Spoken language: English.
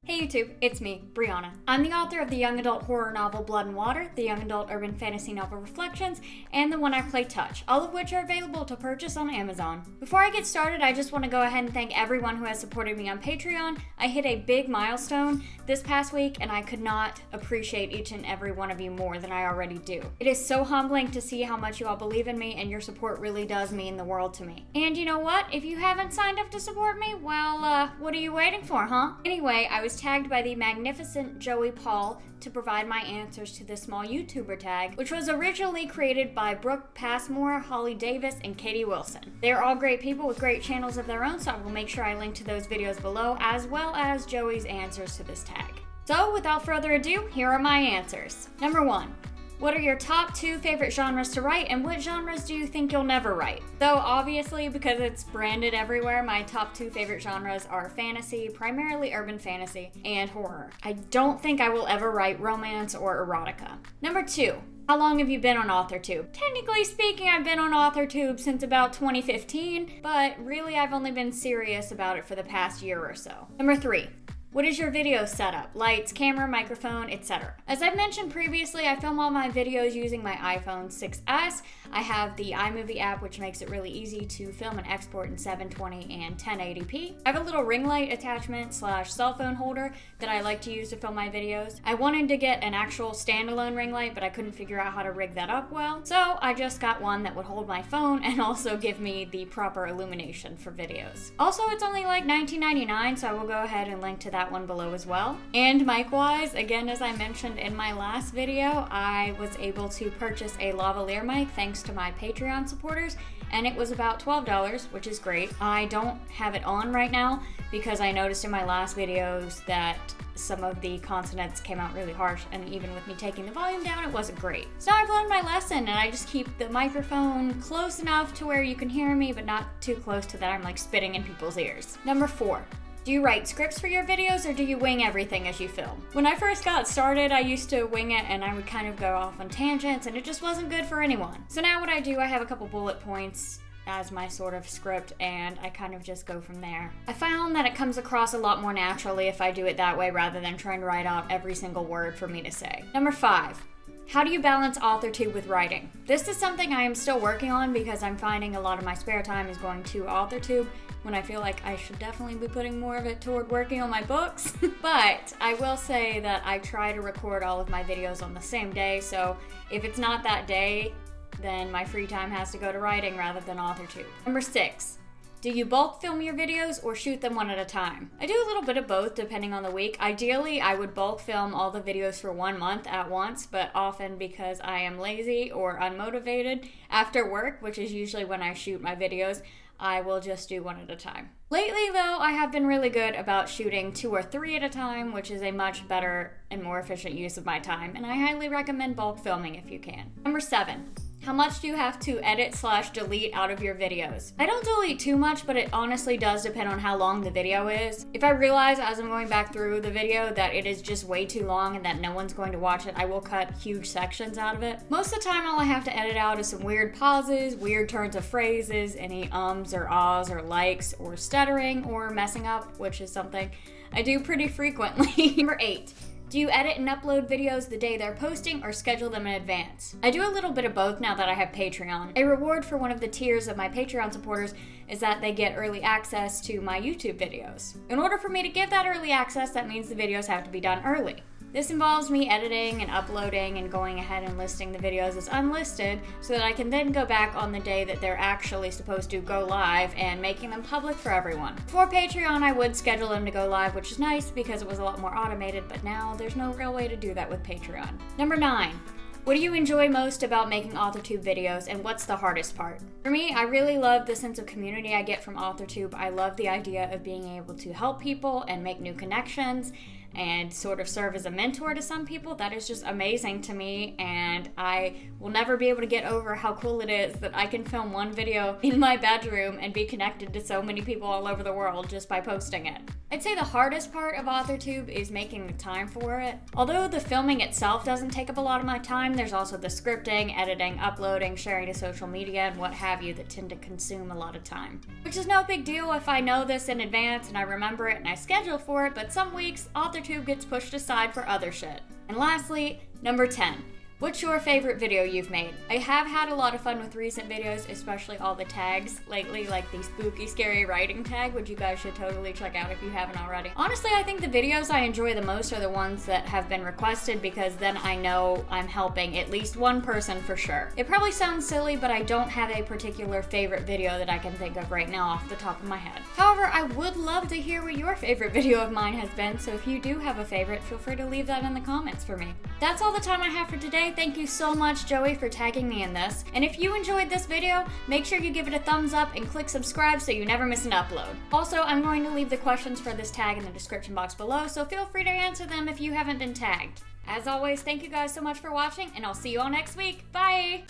Hey YouTube, it's me, Brianna. I'm the author of the young adult horror novel Blood and Water, the young adult urban fantasy novel Reflections, and the one I play Touch, all of which are available to purchase on Amazon. Before I get started, I just want to go ahead and thank everyone who has supported me on Patreon. I hit a big milestone this past week, and I could not appreciate each and every one of you more than I already do. It is so humbling to see how much you all believe in me, and your support really does mean the world to me. And you know what? If you haven't signed up to support me, well, what are you waiting for, huh? Anyway, I was tagged by the magnificent Joey Paul to provide my answers to the Small AuthorTuber Tag, which was originally created by Brooke Passmore, Holly Davis, and Katie Wilson. They're all great people with great channels of their own, so I will make sure I link to those videos below, as well as Joey's answers to this tag. So, without further ado, here are my answers. Number 1. What are your top 2 favorite genres to write, and what genres do you think you'll never write? So obviously, because it's branded everywhere, my top 2 favorite genres are fantasy, primarily urban fantasy, and horror. I don't think I will ever write romance or erotica. Number 2. How long have you been on AuthorTube? Technically speaking, I've been on AuthorTube since about 2015, but really I've only been serious about it for the past year or so. Number 3. What is your video setup? Lights, camera, microphone, etc. As I've mentioned previously, I film all my videos using my iPhone 6s. I have the iMovie app, which makes it really easy to film and export in 720 and 1080p. I have a little ring light attachment / cell phone holder that I like to use to film my videos. I wanted to get an actual standalone ring light, but I couldn't figure out how to rig that up well. So I just got one that would hold my phone and also give me the proper illumination for videos. Also, it's only like $19.99, so I will go ahead and link to that one below as well. And mic-wise, again, as I mentioned in my last video, I was able to purchase a lavalier mic thanks to my Patreon supporters, and it was about $12, which is great. I don't have it on right now because I noticed in my last videos that some of the consonants came out really harsh, and even with me taking the volume down, it wasn't great. So I've learned my lesson, and I just keep the microphone close enough to where you can hear me, but not too close to that I'm like spitting in people's ears. Number 4. Do you write scripts for your videos, or do you wing everything as you film? When I first got started, I used to wing it, and I would kind of go off on tangents, and it just wasn't good for anyone. So now what I do, I have a couple bullet points as my sort of script, and I kind of just go from there. I found that it comes across a lot more naturally if I do it that way rather than trying to write out every single word for me to say. Number 5. How do you balance AuthorTube with writing? This is something I am still working on because I'm finding a lot of my spare time is going to AuthorTube when I feel like I should definitely be putting more of it toward working on my books. But I will say that I try to record all of my videos on the same day, so if it's not that day, then my free time has to go to writing rather than AuthorTube. Number 6. Do you bulk film your videos or shoot them one at a time? I do a little bit of both depending on the week. Ideally, I would bulk film all the videos for 1 month at once, but often because I am lazy or unmotivated after work, which is usually when I shoot my videos, I will just do one at a time. Lately though, I have been really good about shooting 2 or 3 at a time, which is a much better and more efficient use of my time, and I highly recommend bulk filming if you can. Number 7. How much do you have to edit / delete out of your videos? I don't delete too much, but it honestly does depend on how long the video is. If I realize as I'm going back through the video that it is just way too long and that no one's going to watch it, I will cut huge sections out of it. Most of the time, all I have to edit out is some weird pauses, weird turns of phrases, any ums or ahs or likes or stuttering or messing up, which is something I do pretty frequently. Number 8. Do you edit and upload videos the day they're posting or schedule them in advance? I do a little bit of both now that I have Patreon. A reward for one of the tiers of my Patreon supporters is that they get early access to my YouTube videos. In order for me to give that early access, that means the videos have to be done early. This involves me editing and uploading and going ahead and listing the videos as unlisted so that I can then go back on the day that they're actually supposed to go live and making them public for everyone. Before Patreon, I would schedule them to go live, which is nice because it was a lot more automated, but now there's no real way to do that with Patreon. Number 9. What do you enjoy most about making AuthorTube videos, and what's the hardest part? For me, I really love the sense of community I get from AuthorTube. I love the idea of being able to help people and make new connections and sort of serve as a mentor to some people. That is just amazing to me, and I will never be able to get over how cool it is that I can film one video in my bedroom and be connected to so many people all over the world just by posting it. I'd say the hardest part of AuthorTube is making the time for it. Although the filming itself doesn't take up a lot of my time, there's also the scripting, editing, uploading, sharing to social media, and what have you that tend to consume a lot of time. Which is no big deal if I know this in advance and I remember it and I schedule for it, but some weeks AuthorTube gets pushed aside for other shit. And lastly, number 10. What's your favorite video you've made? I have had a lot of fun with recent videos, especially all the tags lately, like the spooky, scary writing tag, which you guys should totally check out if you haven't already. Honestly, I think the videos I enjoy the most are the ones that have been requested because then I know I'm helping at least one person for sure. It probably sounds silly, but I don't have a particular favorite video that I can think of right now off the top of my head. However, I would love to hear what your favorite video of mine has been, so if you do have a favorite, feel free to leave that in the comments for me. That's all the time I have for today. Thank you so much, Joey, for tagging me in this. And if you enjoyed this video, make sure you give it a thumbs up and click subscribe so you never miss an upload. Also, I'm going to leave the questions for this tag in the description box below, so feel free to answer them if you haven't been tagged. As always, thank you guys so much for watching, and I'll see you all next week. Bye!